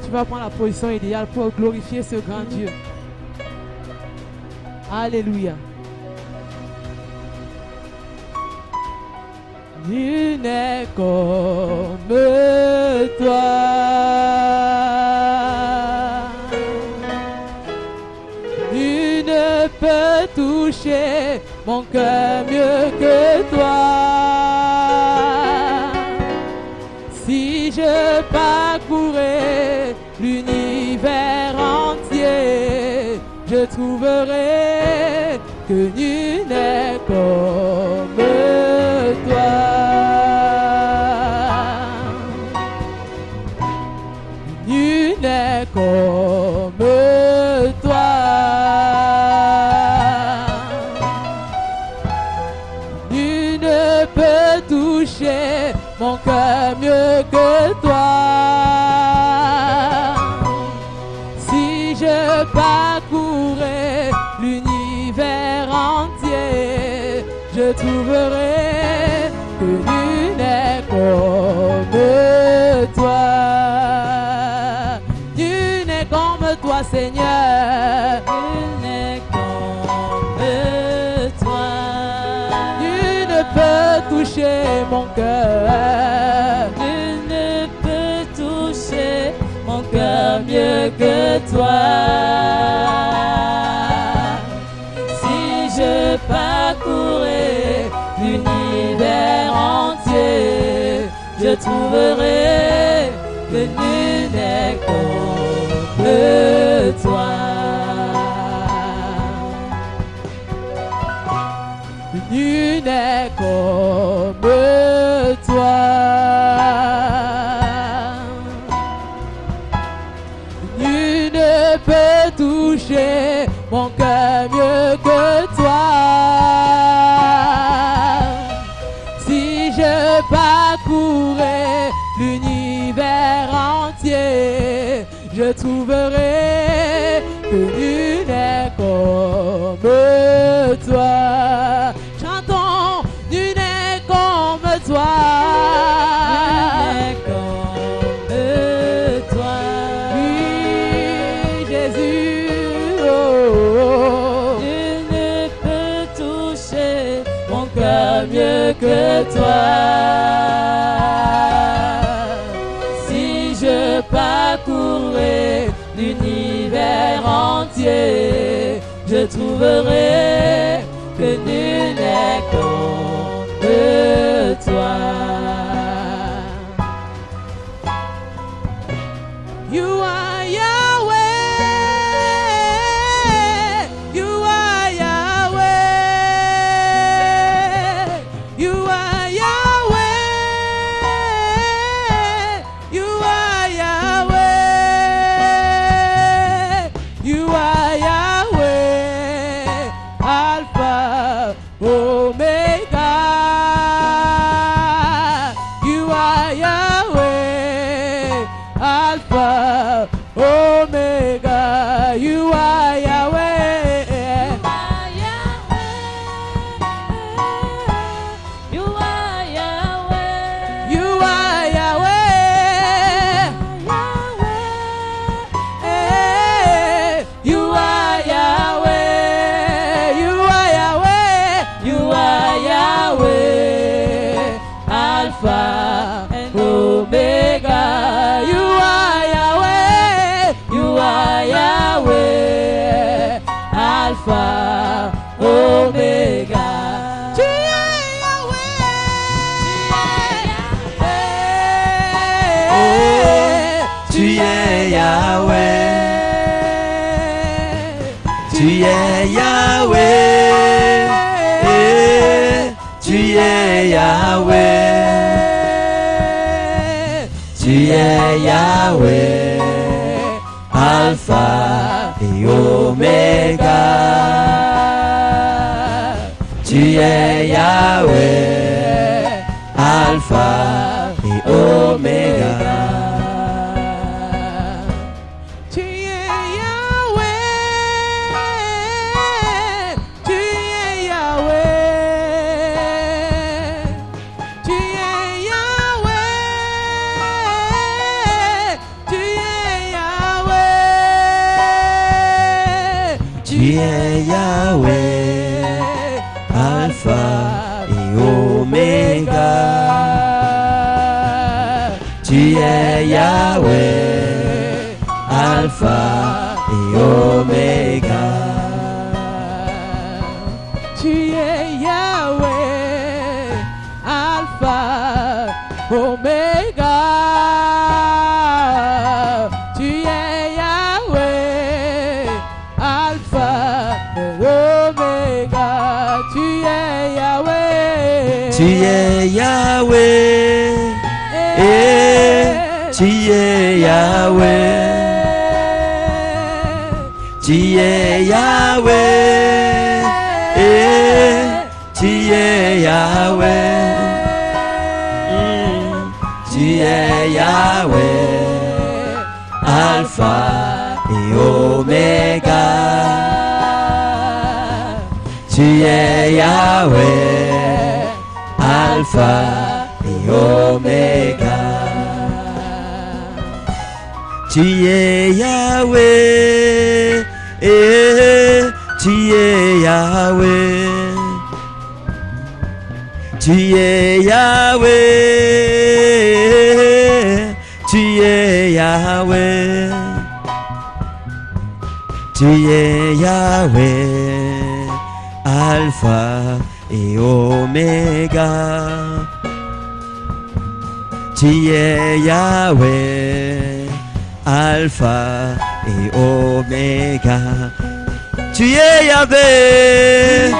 tu vas prendre la position idéale pour glorifier ce grand Dieu. Alléluia. Nul n'est comme toi. Nul ne peut toucher mon cœur mieux que toi. Si je parcourais l'univers entier, je trouverais que nul n'est comme toi. Nul n'est comme toi. Nul ne peut toucher mon cœur mieux que toi. Si je parcourais l'univers entier, je trouverais que nul n'est comme toi. Nul n'est comme toi, Seigneur. Nul n'est comme toi. Nul ne peut toucher mon cœur. Nul ne peut toucher mon cœur mieux que toi. Si je parcourais l'univers entier, je trouverai que nul n'est comme toi. Nul n'est comme toi. Nul ne peut toucher mon cœur mieux que toi. Si je parcourais l'univers entier, je trouverai que nul n'est comme toi. Chantons, nul n'est comme toi. Nul n'est comme toi. Oui, Jésus. Oh, oh, oh. Nul ne peut toucher mon cœur mieux que toi. Si je parcourais l'univers entier, je trouverai que nul n'est comme toi. You are Yahweh. You are Yahweh. You are Yahweh. You are Yahweh. You are Yahweh. Alpha, Omega. You are Yahweh. Alpha, Omega. You are Yahweh. You are Yahweh. You are Yahweh. Eh, you are Yahweh. You are Yahweh. You are Yahweh. Alpha and Omega. You are Yahweh. You are Yahweh. Alpha, Omega. Tu es Yahweh. Tu es Yahweh. Tu es Yahweh. Tu es Yahweh. Tu es Yahweh. Alpha et Omega. Tu es Yahweh. Alpha et Omega. Tu es Yahweh. Tu es Yahweh. Tu es Yahweh. Tu es Yahweh. Tu es Yahweh, Alpha et Oméga. Tu es Yahweh, Alpha et Oméga. Tu es Yahweh, Alpha, Oméga. Tu es Yahweh, Alpha et Oméga. Tu es Yahweh. Tu es Yahweh. Tu es Yahweh. Tu es Yahweh. Tu es Yahweh. Tu es Yahweh. Alpha et Oméga. Tu es Yahweh. Alpha et Oméga. Tu es Yahweh, tu es Yahweh. Tu es Yahweh, tu es Yahweh. Tu es Yahweh, Alpha et Oméga. Tu es Yahweh, Alpha et Oméga. Tu es Yahweh.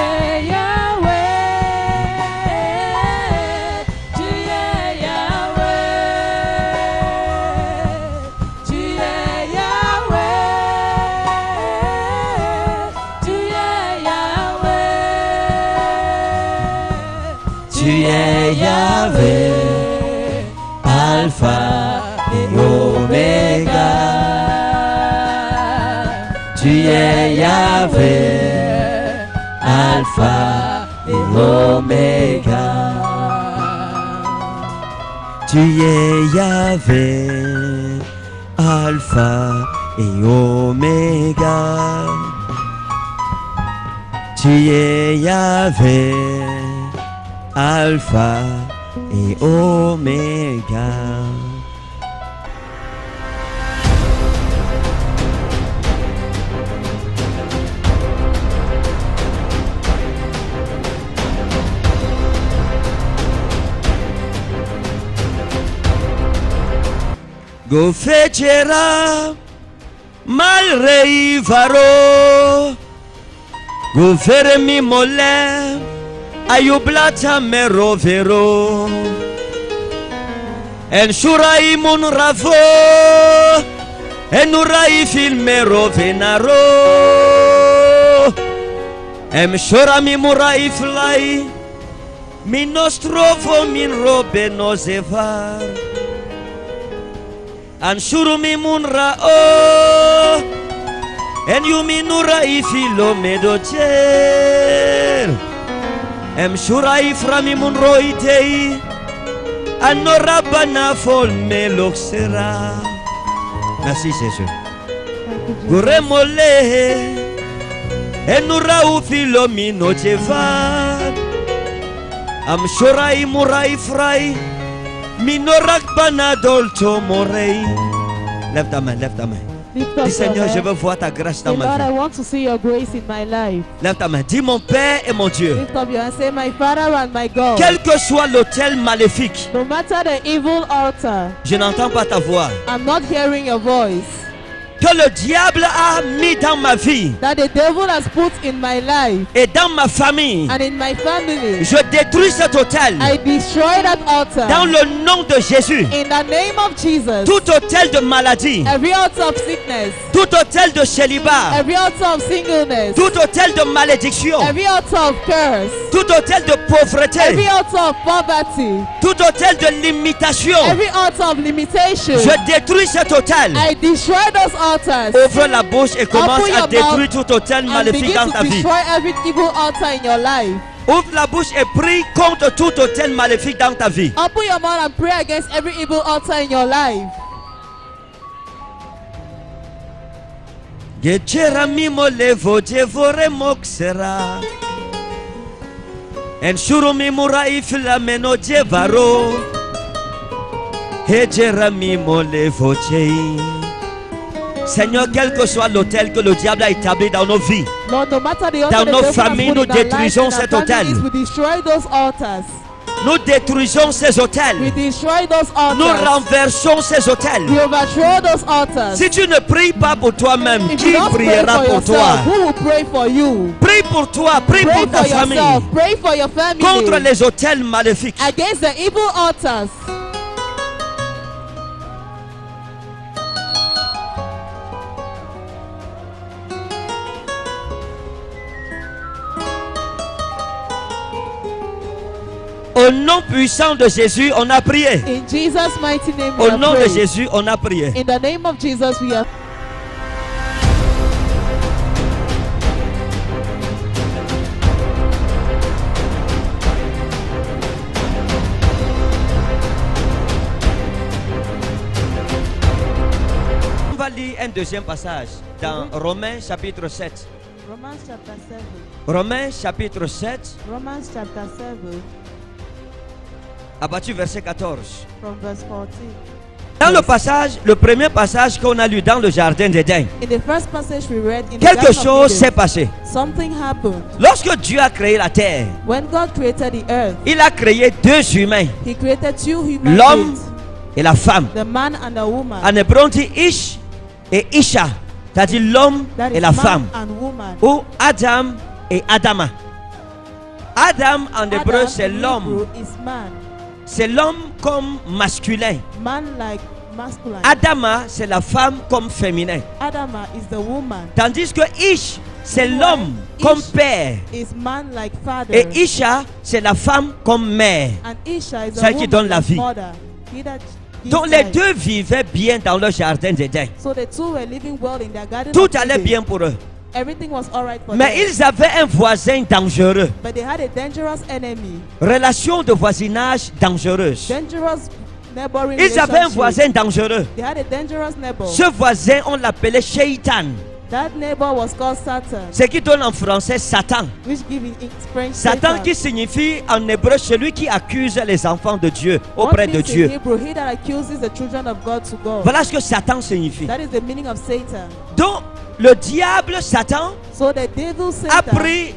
Tu es Yahweh, Alpha et Oméga. Tu es Yahweh, Alpha et Oméga. Tu es Yahweh, Alpha et Oméga. Tu es Yahweh, Alpha et Oméga. Gofechera malrei faro gofere mi mole ayublata mero vero en shurai mun rafo en urai filmero venaro em shura mi murai fly mi nostrofo min robe nozevar an shuru mi munra o en yu mi nura ifilo medocher em shura ifra mi munro itei an norabana fol meloxera. Merci Jésus. Gure mole en nura ufilo mi nochevan am shura imura ifrai Minorak banadolto morei. Lève ta main, lève ta main. Dis Seigneur, je veux voir ta grâce dans ma Lord, I vie. want to see your grace in my life. Lève ta main. Dis mon Père et mon Dieu. Lift up your hand, say my Father and my God. Quel que soit l'autel maléfique, No matter the evil altar, je n'entends pas ta voix, I'm not hearing your voice. que le diable a mis dans ma vie That the devil has put in my life et dans ma famille, and in my family. je détruis cet autel I destroy that altar. dans le nom de Jésus. In the name of Jesus. Tout autel de maladie, Every altar of sickness. tout autel de célibat, Every altar of singleness. tout autel de malédiction, Every altar of curse. tout autel de pauvreté, Every altar of poverty. tout autel de limitation. Every altar of limitation. Je détruis cet autel. I destroy those altars. Ouvre la bouche et commence Open à your détruire mouth tout autel and maléfique begin dans to ta vie. destroy every evil altar in your life. Ouvre la bouche et prie contre tout autel maléfique dans ta vie. Open your mouth and pray against every evil altar in your life. Gecherami molevo jevore moksera. En shurumi murai filameno jevaro. Hejerami molevo jei. Seigneur, quel que soit l'autel que le diable a établi dans nos vies, Lord, no matter the dans altar nos the devil has familles, put nous in our lives détruisons and our cet autel. families, we destroy those altars. Nous détruisons ces We hôtels. destroy those Nous altars. renversons ces hôtels. We overthrow those altars. Si tu ne pries pas pour toi-même, If qui you don't pray priera for pour yourself, toi? who will pray for you? Prie pour toi, prie Pray pour ta for famille. yourself. Pray for your family. Contre les hôtels maléfiques. Against the evil altars. Au nom puissant de Jésus, on a prié. In Jesus' mighty name we Au have nom de prayed. Jésus, on a prié. In the name of Jesus we have. On va lire un deuxième passage dans Romains chapitre 7. Romans chapter 7. Romains chapitre 7, Romans chapter 7 à partir du verset 14. from verse 14. Dans le passage, le premier passage qu'on a lu dans le jardin d'Éden, In the first passage we read in the quelque Garden of chose s'est Eden, passé. something happened. Lorsque Dieu a créé la terre, When God created the earth, il a créé deux humains, He created two human l'homme beings, et la femme. the man and the woman. En hébreu, on dit Ish et Isha, c'est-à-dire l'homme That et is la man femme. and woman. Ou Adam et Adama. Adam en hébreu, Adam c'est in l'homme. Hebrew is man. C'est l'homme comme masculin. Man like masculine. Adama, c'est la femme comme féminin. Adama is the woman. Tandis que Ish, c'est Meanwhile, l'homme comme Ish père. Is man like father. Et Isha, c'est la femme comme mère. And Isha is Celle a qui woman donne la like vie. mother. He that gives Donc les life. deux vivaient bien dans le jardin d'Éden. So the two were living well in their garden. Tout of allait Eden. bien pour eux. Everything was alright for Mais them. ils avaient un voisin dangereux. But they had a dangerous enemy. Relation de voisinage dangereuse. Dangerous neighboring Ils avaient un relationship. voisin dangereux. They had a dangerous neighbor. Ce voisin, on l'appelait Shaitan. That neighbor was called Satan, Ce qui donne en français Satan. which give in French Satan qui signifie en hébreu celui qui accuse les enfants de Dieu auprès de In Dieu. Hebrew, he that accuses the children of God to God. Voilà ce que Satan signifie. That is the meaning of Satan. Donc le diable, Satan, So the devil a Satan pris,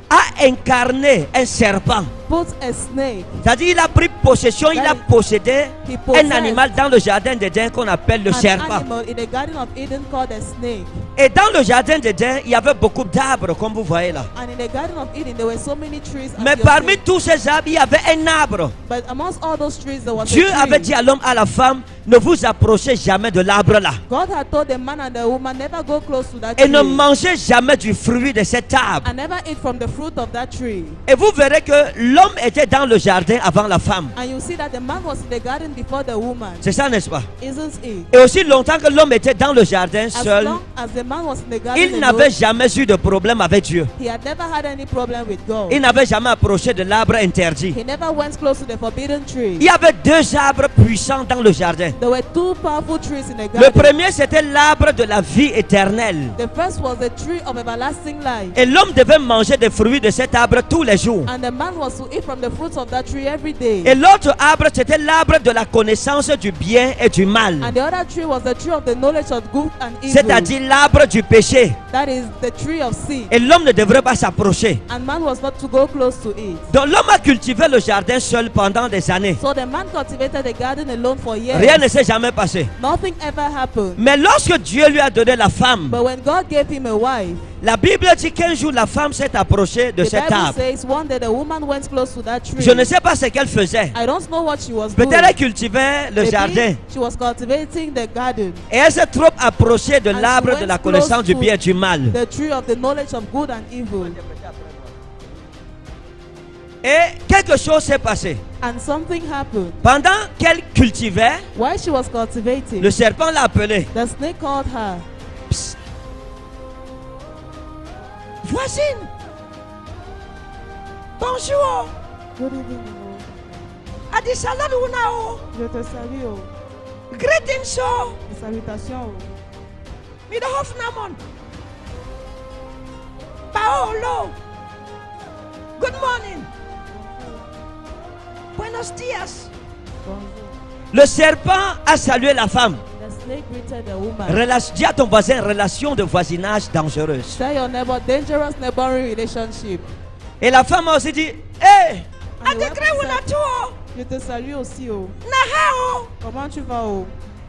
a incarné un serpent. put a snake. C'est-à-dire il a pris possession, il a possédé He un possessed animal dans le jardin d'Éden qu'on appelle le an serpent. animal in the garden of Eden called a snake. Et dans le jardin d'Éden, il y avait beaucoup d'arbres comme vous voyez là. And in the garden of Eden there were so many trees. as Mais you parmi see. tous ces arbres, il y avait un arbre. But amongst all those trees there was Dieu a avait tree. dit à l'homme, à la femme, ne vous approchez jamais de l'arbre là. God had told the man and the woman never go close to that Et ne tree. mangez jamais du fruit de cet arbre. And never eat from the fruit of that tree. Et vous verrez que l'homme était dans le jardin avant la femme. And you see that the man was in the garden before the woman. C'est ça, n'est-ce pas? Isn't it? Et aussi longtemps que l'homme était dans le jardin As seul, long as the man was in the garden il alone, n'avait jamais eu de problème avec Dieu. he had never had any problem with God. Il n'avait jamais approché de l'arbre interdit. He never went close to the forbidden tree. Il y avait deux arbres puissants dans le jardin. There were two powerful trees in the Le garden. premier, c'était l'arbre de la vie éternelle. The first was the tree of everlasting life. Et l'homme devait manger des fruits de cet arbre tous les jours. And the man was to eat from the fruits of that tree every day. Et l'autre arbre, c'était l'arbre de la connaissance du bien et du mal. And the other tree was the tree of the knowledge of good and evil. C'est-à-dire l'arbre du péché. That is the tree of sin. Et l'homme ne devrait pas s'approcher. And man was not to go close to it. Donc l'homme a cultivé le jardin seul pendant des années. So the man cultivated the garden alone for years. Rien ne s'est jamais passé. Nothing ever happened. Mais lorsque Dieu lui a donné la femme, But when God gave him a wife, la Bible dit qu'un jour la femme s'est approchée de the cet Bible arbre. says one day the woman went close to that tree. Je ne sais pas ce qu'elle faisait. I don't know what she was doing. Peut-être elle cultivait le Maybe jardin. she was cultivating the garden, Et elle s'est trop approchée de And l'arbre she de la went connaissance close du to bien et du mal. the tree of the knowledge of good and evil. Et quelque chose s'est passé. And something happened. Pendant qu'elle cultivait, While she was cultivating, le serpent l'a appelée. the snake called her. Psst. Voisine. Bonjour. Good evening. Adi salam unao. Je te salue. Greetings. Salutations. Midhofnamon. Paolo. Good morning. Buenos dias. Le serpent a salué la femme. The snake greeted the woman. Dis à ton voisin, relation de voisinage dangereuse. Tell your neighbor, dangerous neighboring relationship. Et la femme a aussi dit, hé, And the Atekre woman una said, tuo. je te salue aussi, oh. Nahao. Comment tu vas, oh?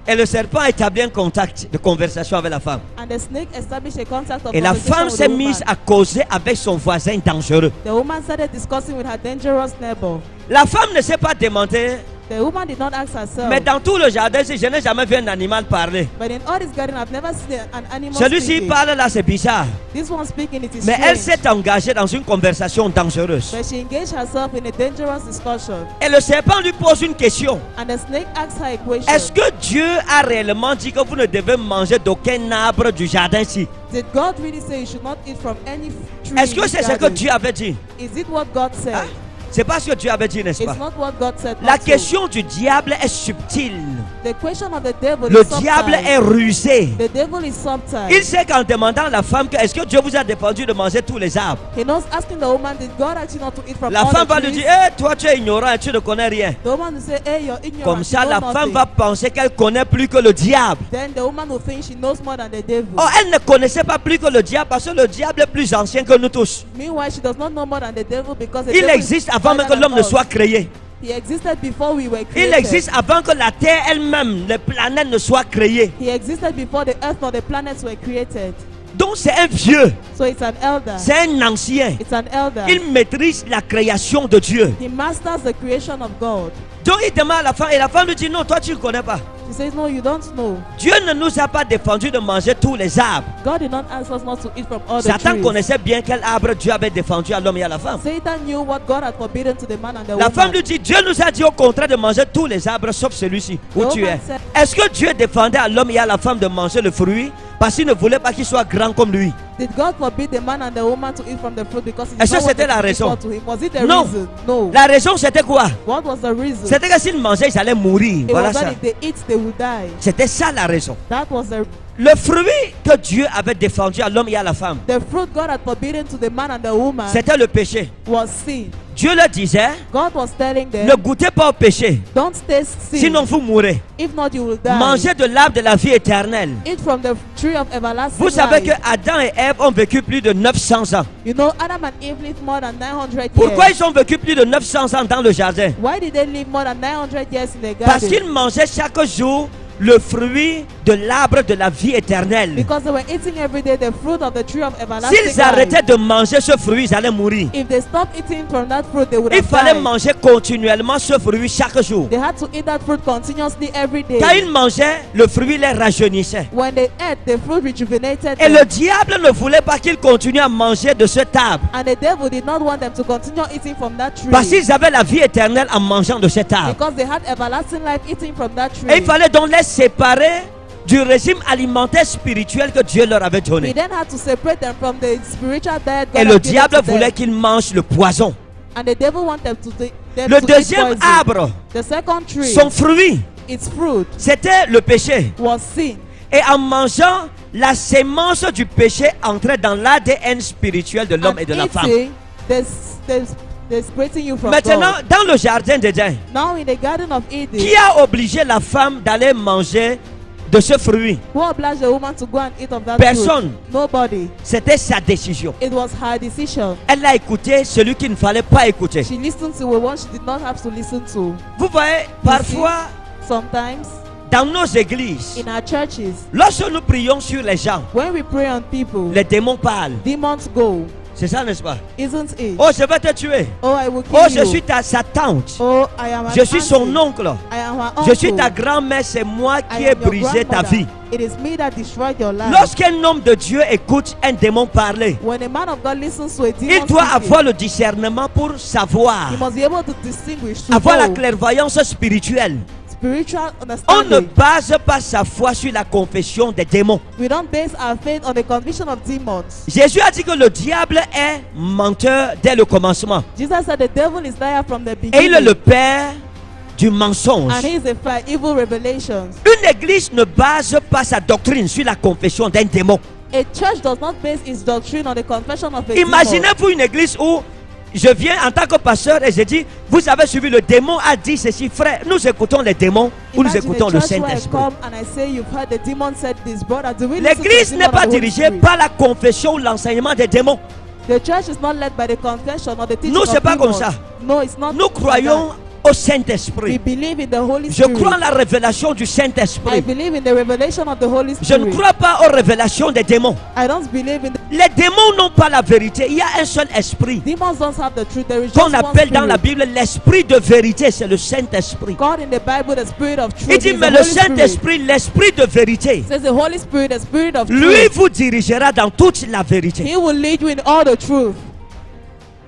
et le serpent a établi un contact de conversation avec la femme. And the snake established a contact of Et la conversation femme with s'est the woman. mise à causer avec son voisin dangereux. The woman started discussing with her dangerous neighbor. La femme ne s'est pas demandé, The woman did not ask herself. mais dans tout le jardin, si je n'ai jamais vu un animal parler. But in all this garden, I've never seen an animal Celui-ci speaking. parle là, c'est bizarre. This one speaking, it is Mais elle strange. s'est engagée dans une conversation dangereuse. But she engaged herself in a dangerous discussion. Et le serpent lui pose une question. And the snake asked her a question. Est-ce que Dieu a réellement dit que vous ne devez manger d'aucun arbre du jardin-ci? Did God really say you should not eat from any tree? Est-ce in que this c'est ce que garden? Dieu avait dit? Is it what God said? Hein? C'est pas ce que Dieu avait dit, n'est-ce pas? It's not what God said. La not so. question du diable est subtile. The question of the devil Le is subtle. diable est rusé. The devil is subtle. Il sait qu'en demandant à la femme que est-ce que Dieu vous a défendu de manger tous les arbres, He knows asking the woman, did God actually not to eat from la all femme the va lui trees? dire, toi tu es ignorant et tu ne connais rien. The woman will say, hey, you're ignorant. Comme ça, you know la femme nothing. va penser qu'elle connaît plus que le diable. Then the woman will think she knows more than the devil. Oh, elle ne connaissait pas plus que le diable parce que le diable est plus ancien que nous tous. Meanwhile, she does not know more than the devil because the Il devil existe is avant même que wiser l'homme than ne us. soit créé. He existed before we were Il created. existe avant que la terre elle-même, les planètes ne soient créées. He existed before the earth or the planets were created. Donc c'est un vieux, So it's an elder. c'est un ancien. It's an elder. Il maîtrise la création de Dieu. He masters the creation of God. Donc il demande à la femme et la femme lui dit non, toi tu ne connais pas. She says, no, you don't know. Dieu ne nous a pas défendu de manger tous les arbres. God did not ask us not to eat from all the Satan trees. connaissait bien quel arbre Dieu avait défendu à l'homme et à la femme. Satan knew what God had forbidden to the man and the La woman. femme lui dit, Dieu nous a dit au contraire de manger tous les arbres sauf celui-ci où The tu woman es. said- Est-ce que Dieu défendait à l'homme et à la femme de manger le fruit parce qu'il ne voulait pas qu'il soit grand comme lui? Did God forbid the man and the woman to eat from the fruit because he did Est-ce not que want c'était them la to be raison? equal to him? Was it the Non. reason? No. La raison c'était quoi? What was the reason? C'était que s'ils mangeaient, ils allaient mourir. It Voilà was that ça. if they eat, they would die. C'était ça la raison. That was Le fruit que Dieu avait défendu à l'homme et à la femme, the fruit God had forbidden to the man and the woman c'était le péché. was sin. Dieu leur disait, God was telling them, ne goûtez pas au péché, don't taste sin. sinon vous mourrez. If not, you will die. Mangez de l'arbre de la vie éternelle. Eat from the tree of everlasting Vous savez life. que Adam et Ève ont vécu plus de 900 ans. You know, Adam and Eve lived more than 900 Pourquoi years. ils ont vécu plus de 900 ans dans le jardin? Why did they live more than 900 years in the Parce garden? qu'ils mangeaient chaque jour le fruit de l'arbre de la vie éternelle. Because they were eating every day the fruit of the tree of everlasting S'ils life. arrêtaient de manger ce fruit, ils allaient mourir. If they stopped eating from that fruit, they would Il have fallait died. manger continuellement ce fruit chaque jour. They had to eat that fruit continuously every day. Quand ils mangeaient, le fruit les rajeunissait. When they ate, the fruit rejuvenated Et them. le diable ne voulait pas qu'ils continuent à manger de cet arbre. And the devil did not want them to continue eating from that tree. Parce qu'ils avaient la vie éternelle en mangeant de cet arbre. Because they had everlasting life eating from that tree. Et il fallait donc les séparer du régime alimentaire spirituel que Dieu leur avait He donné. then had to separate them from the spiritual diet God Et had le given diable to them. voulait qu'ils mangent le poison. And the devil wanted them to take them Le to deuxième eat poison. arbre, The second tree, son fruit, its fruit c'était le péché. was sin. Et en mangeant, la sémence du péché entrait dans l'ADN spirituel de l'homme And et de la femme. eating, they're separating you from Maintenant, God. dans le jardin d'Éden, Now in the Garden of Eden, qui a obligé la femme d'aller manger de ce fruit? who obliged the woman to go and eat of that Personne. fruit? Nobody. C'était sa décision. It was her decision. Elle a écouté celui qu'il ne fallait pas écouter. She listened to a one she did not have to listen to. Vous voyez, parfois, Sometimes dans nos églises, in our churches, lorsque nous prions sur les gens, when we pray on people, les démons parlent. demons go. C'est ça, n'est-ce pas? Isn't it? Oh, je vais te tuer. Oh, I will kill Oh, you. je suis sa tante. Oh, I am an Je suis son auntie. oncle. I am her Je suis uncle. ta grand-mère. C'est moi I qui ai am your brisé ta grandmother. vie. It is me that destroyed your life. Lorsqu'un homme de Dieu écoute un démon parler, When a man of God listens to a demon il doit speaking, avoir le discernement pour savoir, he must be able to distinguish, to avoir la know clairvoyance spirituelle. spiritual On ne understanding. base pas sa foi sur la confession des démons. We don't base our faith on the conviction of demons. Jésus a dit que le diable est menteur dès le commencement. Jesus said the devil is liar from the Et il beginning. est le père du mensonge. And he is a fire, evil revelations. Une église ne base pas sa doctrine sur la confession d'un démon. A church does not base its doctrine on the confession of a demon. Imaginez-vous une église où je viens en tant que pasteur et je dis, vous avez suivi le démon a dit ceci, frère, nous écoutons les démons ou nous Imagine écoutons a le church where I Saint-Esprit. come and I say, you've heard the demon said this, brother. Do we listen to the L'église demon n'est or pas the Holy dirigée Spirit? par la confession ou l'enseignement des démons. The church is not led by the confession or the teaching Nous, of c'est pas comme demons. ça. No, it's not. Nous like croyons that. au We Saint-Esprit. believe in the Holy Je Spirit. crois en la révélation du I Saint-Esprit. believe in the revelation of the Holy Je ne Spirit. crois pas aux révélations des démons. I don't believe in the Les démons n'ont pas la vérité. Il y a un seul esprit demons. Don't have the truth. There is just qu'on one appelle dans la spirit. Bible l'esprit de vérité. C'est le Saint-Esprit. God in the Bible, the Spirit of truth. Il dit, is mais the le Holy Spirit. Saint-Esprit, l'esprit de vérité, Says the Holy Spirit, the Spirit of lui truth. vous dirigera dans toute la vérité. He will lead you in all the truth.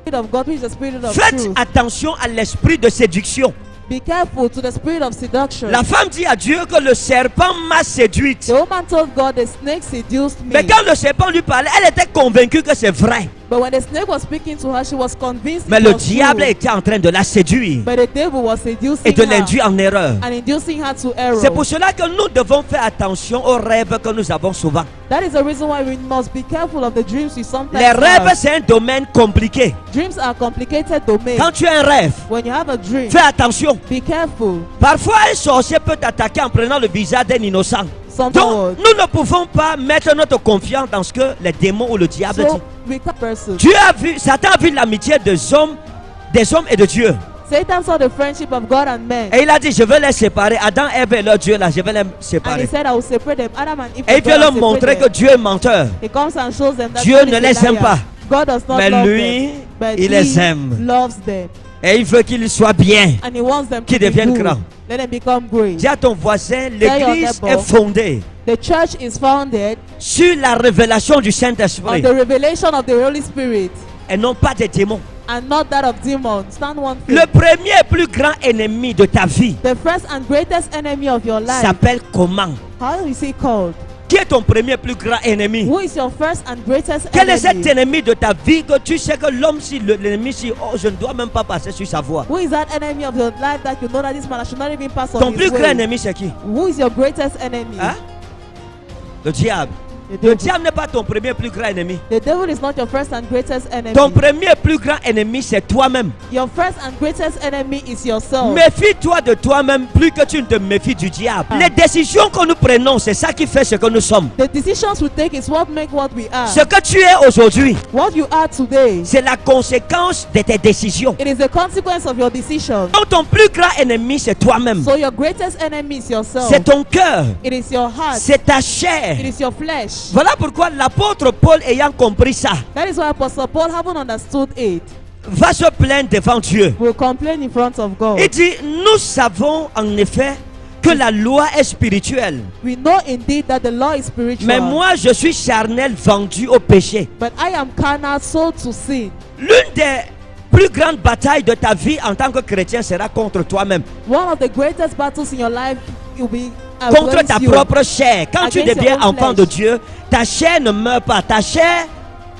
Spirit of God, who is the Spirit of Faites truth. attention à l'esprit de séduction. Be careful to the spirit of seduction. La femme dit à Dieu que le serpent m'a séduite. The woman told God, the snake seduced me. Mais quand le serpent lui parlait, elle était convaincue que c'est vrai. But when the snake was speaking to her, she was convinced Mais it le was diable true. était en train de la séduire But the devil was seducing et de her l'induire en erreur. and inducing her to error. C'est pour cela que nous devons faire attention aux rêves que nous avons souvent. That is the reason why we must be careful of the dreams we sometimes Les rêves, have. c'est un domaine compliqué. Dreams are complicated domain. Quand tu as un rêve, When you have a dream, fais attention. be careful. Parfois, un sorcier peut t'attaquer en prenant le visage d'un innocent. Donc, Sometimes. nous ne pouvons pas mettre notre confiance dans ce que les démons ou le diable So dit. we can't person. Dieu a vu, Satan a vu l'amitié des hommes et de Dieu. Satan saw the friendship of God and men. Et il a dit, je vais les séparer. Adam, Ève et leur Dieu là, je vais les And he séparer. said, I will separate them. Adam and Eve. Et il from veut God leur and montrer separate que them. Dieu est menteur. He comes and shows them that Dieu God ne is a les aime liar. pas. God does not Mais love lui, them, but il he les aime. loves them. Et il veut qu'ils soient bien. And he wants them Qu'ils to be deviennent good. grands. Let them become great. Dis à ton voisin, your l'église neighbor. est fondée The church is founded sur la révélation du on Saint-Esprit the revelation of the Holy Spirit et non pas des démons. and not that of demons. Stand one thing. Le premier et plus grand ennemi de ta vie The first and greatest enemy of your life. s'appelle comment? How is he called? Qui est ton premier et plus grand ennemi? Who is your first and greatest Quel est cet enemy? ennemi de ta vie que tu sais que l'homme, si l'ennemi, si oh, je ne dois même pas passer sur sa voie. Who is that enemy of your life that you know that this man I should not even pass on Ton his plus grand way? ennemi, c'est qui? Who is your greatest enemy? Hein? Le diable. The Le devil. diable n'est pas ton premier et plus grand ennemi. The devil is not your first and greatest enemy. Ton premier et plus grand ennemi, c'est toi-même. Your first and greatest enemy is yourself. Méfie-toi de toi-même plus que tu ne te méfies du diable. Les décisions que nous prenons, c'est ça qui fait ce que nous sommes. The decisions we take is what make what we are. Ce que tu es aujourd'hui, What you are today, c'est la conséquence de tes décisions. it is the consequence of your decision. Donc ton plus grand ennemi, c'est toi-même. So your greatest enemy is yourself. C'est ton cœur. It is your heart. C'est ta chair. It is your flesh. Voilà pourquoi l'apôtre Paul, ayant compris ça, That is why Apostle Paul, having understood it, va se plaindre devant Dieu. will complain in front of God. Il dit, nous savons en effet que la loi est spirituelle. We know indeed that the law is spiritual. Mais moi, je suis charnel, vendu au péché. But I am carnal, sold to sin. L'une des plus grandes batailles de ta vie en tant que chrétien sera contre toi-même. One of the greatest battles in your life will be Contre against ta you. propre chair. Quand tu Against deviens your own enfant flesh. de Dieu, ta chair ne meurt pas. Ta chair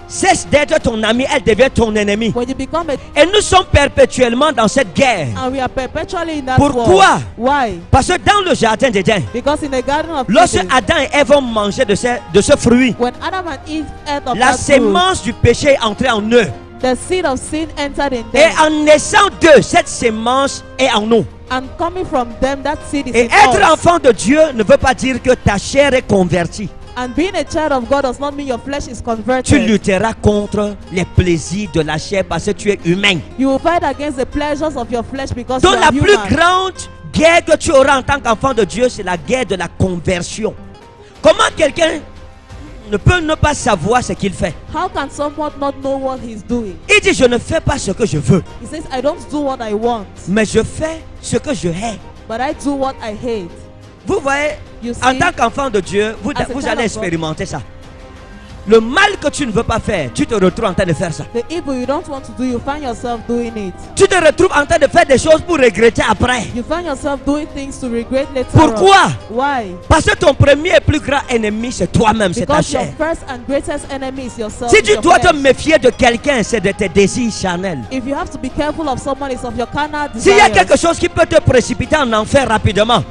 cesse d'être ton ami, elle devient ton ennemi. When you become a, Et nous sommes perpétuellement dans cette guerre. and we are perpetually in that Pourquoi? war. Why? Parce que dans le jardin d'Éden, Because in the garden of lorsque Eden, Adam et Ève ont mangé de ce fruit, when Adam and Eve ate of la that fruit, sémence du péché est entrée en eux. the seed of sin entered in Et them. en naissant d'eux, cette sémence est en nous. And coming from them, that seed is Et in être us. enfant de Dieu ne veut pas dire que ta chair est convertie. And being a child of God does not mean your flesh is Tu converted. lutteras contre les plaisirs de la chair parce que tu es humain. You will fight against the pleasures of your flesh because Donc you la are plus human. grande guerre que tu auras en tant qu'enfant de Dieu, c'est la guerre de la conversion. Comment quelqu'un ne peut ne pas savoir ce qu'il fait? How can someone not know what he's doing? Il dit, je ne fais pas ce que je veux, He says, I don't do what I want, mais je fais ce que je hais. but I do what I hate. Vous voyez, You en see, tant qu'enfant de Dieu, vous as a allez child of God. expérimenter ça. Le mal que tu ne veux pas faire, tu te retrouves en train de faire ça. The evil you don't want to do, you find yourself doing it. Tu te retrouves en train de faire des choses pour regretter après. You find yourself doing things to regret later. Pourquoi? On. Why? Parce que ton premier et plus grand ennemi, c'est toi-même, c'est ta Because your chair. first and greatest enemy is yourself. Si is tu your dois te flesh. méfier de quelqu'un, c'est de tes désirs charnels. If you have to be careful of someone, it's of your carnal S'il y a desires. quelque chose qui peut te précipiter en enfer rapidement,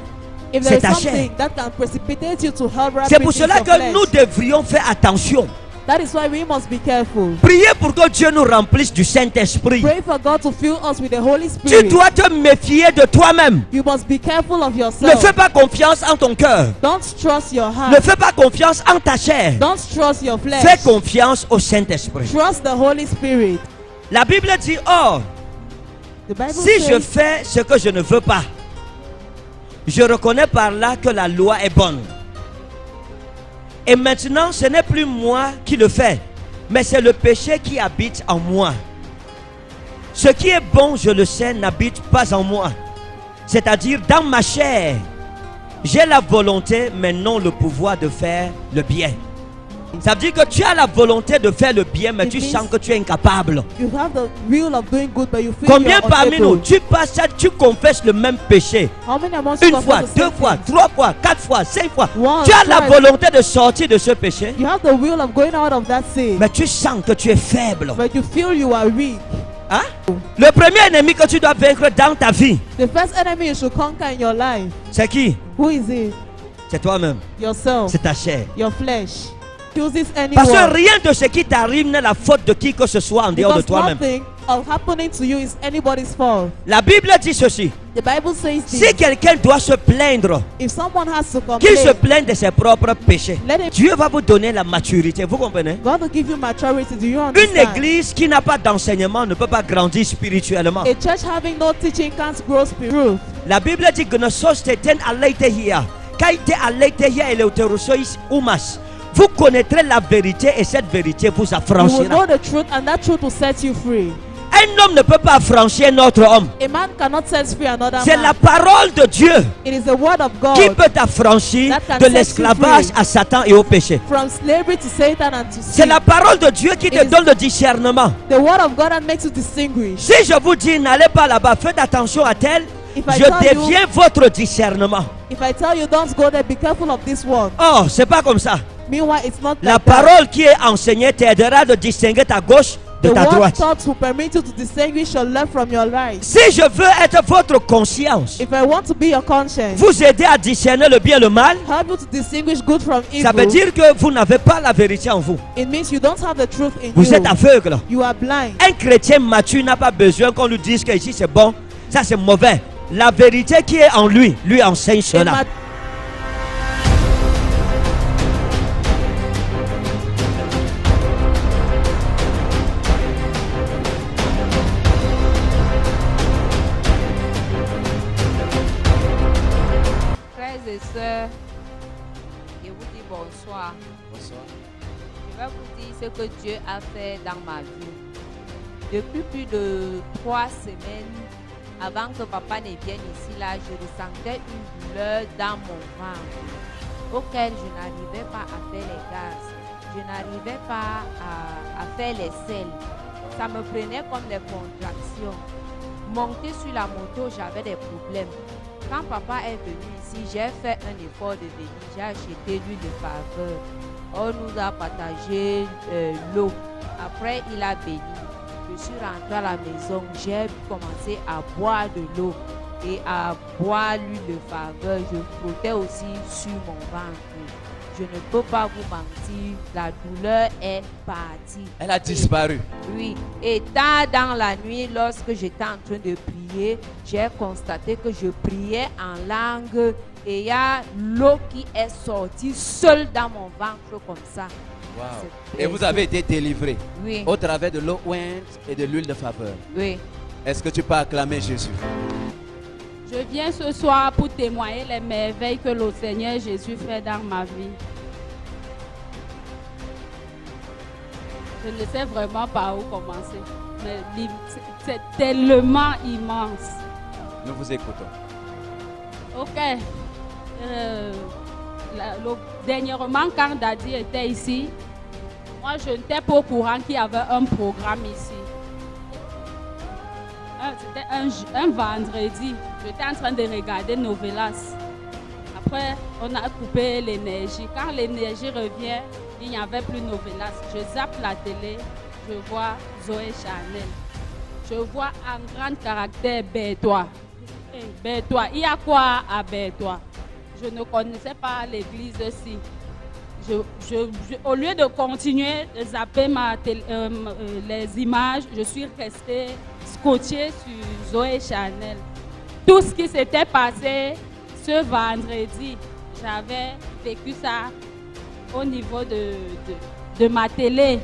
If c'est there is ta something chair. that can precipitate you to hell rapidly, C'est pour cela it's your que nous flesh. devrions faire attention. That is why we must be careful. Priez pour que Dieu nous remplisse du Saint-Esprit. Pray for God to fill us with the Holy Tu Spirit. dois te méfier de toi-même. You must be careful of Ne yourself. fais pas confiance en ton cœur. Don't trust your Ne heart. fais pas confiance en ta chair. Don't trust your flesh. Fais confiance au Saint-Esprit. Trust the Holy Spirit. La Bible dit, oh, The Bible si je says, fais ce que je ne veux pas, je reconnais par là que la loi est bonne. Et maintenant, ce n'est plus moi qui le fais, mais c'est le péché qui habite en moi. Ce qui est bon, je le sais, n'habite pas en moi. C'est-à-dire, dans ma chair, j'ai la volonté, mais non le pouvoir de faire le bien. Ça veut dire que tu as la volonté de faire le bien, mais It tu means- sens que tu es incapable. you have the will of doing good, but you feel Combien you're parmi nous, unable. tu passes, tu confesses le même péché? How many amongst you Une confess fois, the deux same fois, thing? 3 fois, 4 fois, 5 fois. Once, Tu as la twice. volonté de sortir de ce péché, You have the will of going out of that sin, mais tu sens que tu es faible. but you feel you are weak. Hein? Le premier ennemi que tu dois vaincre dans ta vie, The first enemy you should conquer in your life, c'est qui? who is it? C'est toi-même. Yourself, C'est ta chair. your flesh. Chooses Parce que anyone. rien de ce qui t'arrive n'est la faute de qui que ce soit en dehors de Because toi-même. nothing of happening to you is anybody's fault. La Bible dit ceci. The Bible says Si this. quelqu'un doit se plaindre, If someone has to qu'il se complain, plaigne de ses propres péchés, let him. Dieu va vous donner la maturité. Vous comprenez? God will give you maturity. Do you Une understand? église qui n'a pas d'enseignement ne peut pas grandir spirituellement. A church having no teaching can't grow spirit. La Bible dit que nos sociétés aleithia, kaite aleithia eleuterosois umas. Vous connaîtrez la vérité et cette vérité vous You will affranchira. know the truth, and that truth will set you free. Un homme ne peut pas affranchir un autre homme. A man cannot set free another C'est la man. parole de Dieu It is the word of qui God peut t'affranchir that can de set you l'esclavage free. à Satan et au péché. From slavery to Satan and to C'est sin. la parole de Dieu qui te It is- donne le discernement. The word of God that makes you distinguish. Si je vous dis n'allez pas là-bas, faites attention à tel, If I je tell you- deviens votre discernement. If I tell you don't go there, be careful of this one. Oh, c'est pas comme ça. Meanwhile, it's not La like that. parole qui est enseignée t'aidera de distinguer ta gauche de The ta word droite. taught will permit you to distinguish your left from your right. Si je veux être votre conscience, If I want to be your conscience, vous aider à discerner le bien et le mal, help you to distinguish good from evil. ça veut dire que vous n'avez pas la vérité en vous. It means you don't have the truth in Vous you. êtes aveugle. You are blind. Un chrétien mature n'a pas besoin qu'on lui dise que ici c'est bon, ça c'est mauvais. La vérité qui est en lui, lui enseigne A cela. ma- Frères et sœurs, je vous dis bonsoir. Bonsoir. Je vais vous dire ce que Dieu a fait dans ma vie. Depuis plus de 3 semaines, avant que papa ne vienne ici, là, je ressentais une douleur dans mon ventre auquel je n'arrivais pas à faire les gaz. Je n'arrivais pas à faire les selles. Ça me prenait comme des contractions. Monter sur la moto, j'avais des problèmes. Quand papa est venu ici, j'ai fait un effort de venir. J'ai acheté l'huile de faveur. On nous a partagé l'eau. Après, il a béni. Je suis rentrée à la maison. J'ai commencé à boire de l'eau et à boire l'huile de faveur. Je frottais aussi sur mon ventre. Je ne peux pas vous mentir, la douleur est partie. Elle a disparu. Oui, et tard dans la nuit, lorsque j'étais en train de prier, j'ai constaté que je priais en langue et il y a l'eau qui est sortie seule dans mon ventre comme ça. Wow. C'est Et vous avez été délivré Oui, au travers de l'eau ointe et de l'huile de faveur. oui. Est-ce que tu peux acclamer Jésus? Je viens ce soir pour témoigner les merveilles que le Seigneur Jésus fait dans ma vie. Je ne sais vraiment pas où commencer. Mais c'est tellement immense. Nous vous écoutons. Ok. Dernièrement, quand Daddy était ici, Moi, je n'étais pas au courant qu'il y avait un programme ici. C'était un vendredi. J'étais en train de regarder Novelas. Après, on a coupé l'énergie. Quand l'énergie revient, il n'y avait plus Novelas. Je zappe la télé, je vois Zoé Chanel. Je vois en grand caractère Bétois. Bétois, il y a quoi à Bétois? Je ne connaissais pas l'église-ci. Au lieu de continuer de zapper les images, je suis restée scotchée sur Zoé Chanel. Tout ce qui s'était passé ce vendredi, j'avais vécu ça au niveau de ma télé,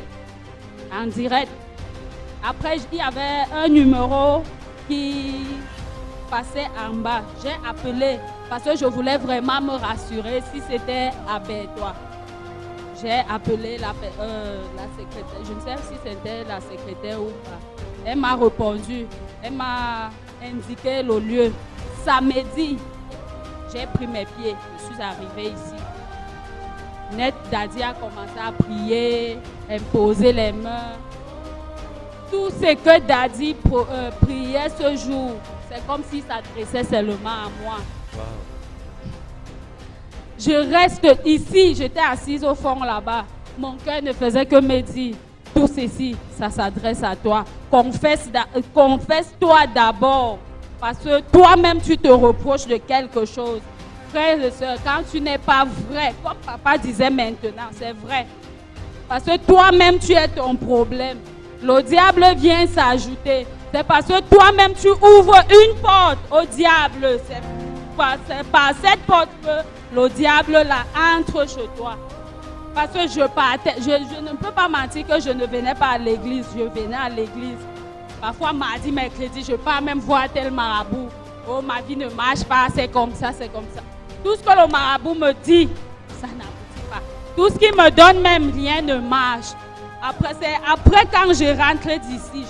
en direct. Après, il y avait un numéro qui passait en bas. J'ai appelé parce que je voulais vraiment me rassurer si c'était à Bétois. J'ai appelé la secrétaire. Je ne sais si c'était la secrétaire ou pas. Elle m'a répondu. Elle m'a indiqué le lieu. Samedi, j'ai pris mes pieds. Je suis arrivée ici. Net Daddy a commencé à prier, imposer les mains. Tout ce que Daddy priait ce jour, c'est comme s'il s'adressait seulement à moi. Wow. Je reste ici, j'étais assise au fond là-bas. Mon cœur ne faisait que me dire, tout ceci, ça s'adresse à toi. Confesse-toi d'abord, parce que toi-même tu te reproches de quelque chose. Frères et sœurs, quand tu n'es pas vrai, comme papa disait maintenant, c'est vrai. Parce que toi-même tu es ton problème. Le diable vient s'ajouter. C'est parce que toi-même tu ouvres une porte au diable. C'est par cette porte que le diable là entre chez toi. Parce que je ne peux pas mentir que je ne venais pas à l'église. Je venais à l'église. Parfois, mardi, mercredi, je pars même voir tel marabout. Oh, ma vie ne marche pas, c'est comme ça, c'est comme ça. Tout ce que le marabout me dit, ça n'aboutit pas. Tout ce qu'il me donne, même rien ne marche. Après quand je rentre d'ici,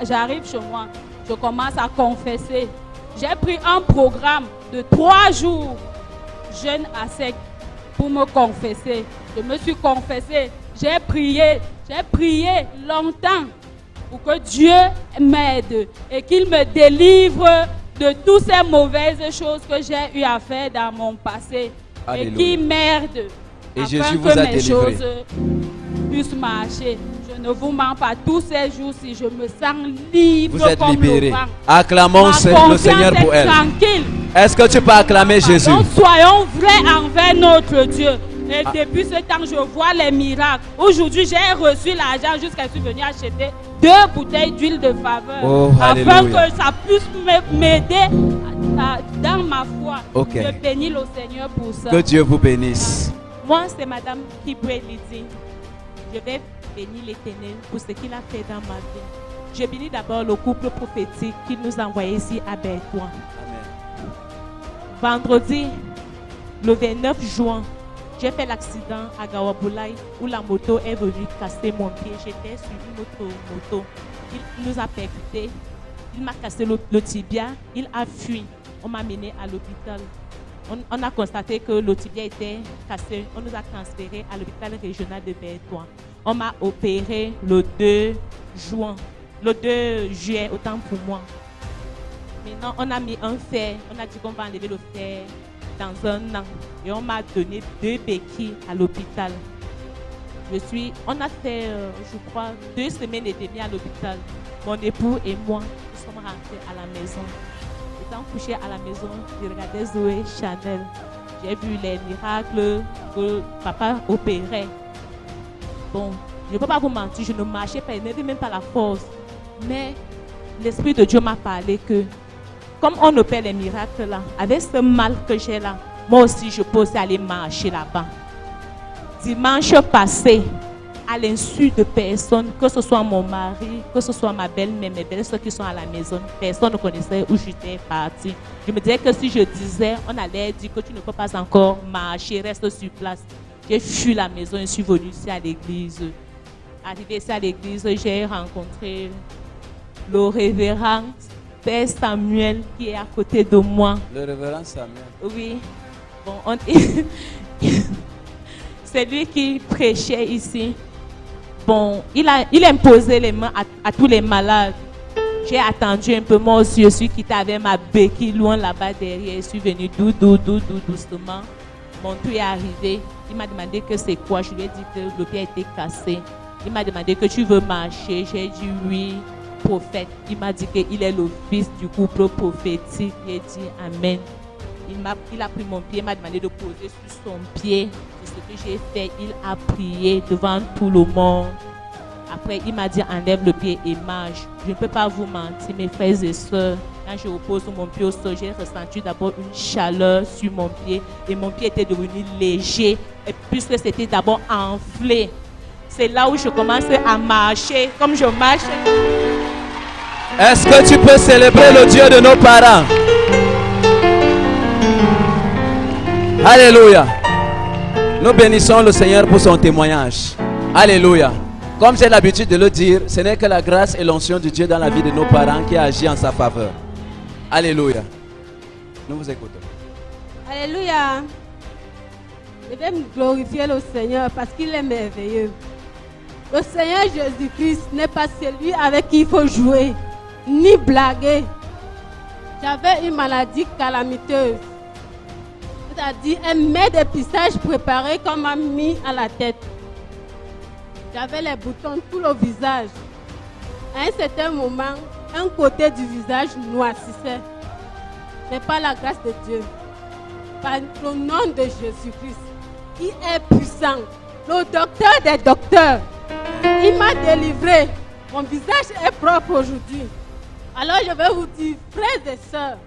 j'arrive chez moi, je commence à confesser. J'ai pris un programme de 3 jours, jeûne à sec, pour me confesser. Je me suis confessée, j'ai prié longtemps pour que Dieu m'aide et qu'il me délivre de toutes ces mauvaises choses que j'ai eu à faire dans mon passé. Alléluia. Et qui m'aide et afin Jésus que mes choses puissent marcher. Je ne vous mens pas, tous ces jours-ci, je me sens libre. Vous êtes comme libérés. le vent. Acclamons le Seigneur pour elle. Tranquille. Est-ce que tu peux acclamer Jésus? Donc soyons vrais envers notre Dieu. Et depuis ce temps, je vois les miracles. Aujourd'hui, j'ai reçu l'argent jusqu'à ce que je suis venu acheter 2 bouteilles d'huile de faveur. Afin que ça puisse m'aider dans ma foi. Okay. Je bénis le Seigneur pour ça. Que Dieu vous bénisse. Moi, c'est Madame Kibwe Lydie. Je vais bénir l'Éternel pour ce qu'il a fait dans ma vie. Je bénis d'abord le couple prophétique qu'il nous a envoyé ici à Bétois. Vendredi, le 29 juin, j'ai fait l'accident à Gawaboulaye où la moto est venue casser mon pied. J'étais sur une autre moto. Il nous a percuté. Il m'a cassé le tibia. Il a fui. On m'a mené à l'hôpital. On a constaté que le tibia était cassé. On nous a transférés à l'hôpital régional de Bétois. On m'a opéré le 2 juin. Le 2 juillet, autant pour moi. Maintenant, on a mis un fer. On a dit qu'on va enlever le fer dans un an. Et on m'a donné 2 béquilles à l'hôpital. On a fait, je crois, 2 semaines et demie à l'hôpital. Mon époux et moi, nous sommes rentrés à la maison. Étant couché à la maison, je regardais Zoé Chanel. J'ai vu les miracles que papa opérait. Bon, je ne peux pas vous mentir, je ne marchais pas, je n'avais même pas la force. Mais l'Esprit de Dieu m'a parlé que, comme on opère les miracles là, avec ce mal que j'ai là, moi aussi je peux aussi aller marcher là-bas. Dimanche passé, à l'insu de personne, que ce soit mon mari, que ce soit ma belle-mère, mes belles-sœurs qui sont à la maison, personne ne connaissait où j'étais partie. Je me disais que si je disais, on allait dire que tu ne peux pas encore marcher, reste sur place. J'ai fui la maison et suis venue ici à l'église. Arrivé ici à l'église, j'ai rencontré le révérend Père Samuel qui est à côté de moi. Le révérend Samuel? Oui. Bon, c'est lui qui prêchait ici. Bon, il imposait les mains à tous les malades. J'ai attendu un peu, moi aussi, je suis quitté avec ma béquille loin là-bas derrière. Je suis venu doucement. Mon tour est arrivé. Il m'a demandé que c'est quoi. Je lui ai dit que le pied a été cassé. Il m'a demandé que tu veux marcher. J'ai dit oui, prophète. Il m'a dit qu'il est le fils du couple prophétique. J'ai dit amen. Il a pris mon pied, il m'a demandé de poser sur son pied. C'est ce que j'ai fait. Il a prié devant tout le monde. Après, il m'a dit enlève le pied et marche. Je ne peux pas vous mentir, mes frères et sœurs. Quand je repose mon pied au sol, j'ai ressenti d'abord une chaleur sur mon pied. Et mon pied était devenu léger. Et puisque c'était d'abord enflé, c'est là où je commençais à marcher. Comme je marche. Est-ce que tu peux célébrer le Dieu de nos parents? Alléluia. Nous bénissons le Seigneur pour son témoignage. Alléluia. Comme j'ai l'habitude de le dire, ce n'est que la grâce et l'onction de Dieu dans la vie de nos parents qui agit en sa faveur. Alléluia. Nous vous écoutons. Alléluia. Je vais me glorifier le Seigneur parce qu'il est merveilleux. Le Seigneur Jésus-Christ n'est pas celui avec qui il faut jouer, ni blaguer. J'avais une maladie calamiteuse. C'est-à-dire un mets d'épistage préparé qu'on m'a mis à la tête. J'avais les boutons tout le visage. À un certain moment, un côté du visage noircissait. Mais par la grâce de Dieu, par le nom de Jésus-Christ, qui est puissant, le docteur des docteurs, il m'a délivré. Mon visage est propre aujourd'hui. Alors je vais vous dire, frères et sœurs,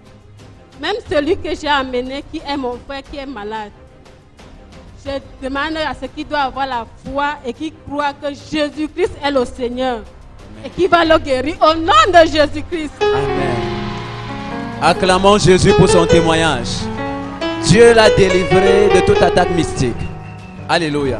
même celui que j'ai amené, qui est mon frère, qui est malade, je demande à ceux qui doivent avoir la foi et qui croient que Jésus-Christ est le Seigneur. Amen. Et qui va le guérir au nom de Jésus-Christ. Amen. Acclamons Jésus pour son témoignage. Dieu l'a délivré de toute attaque mystique. Alléluia.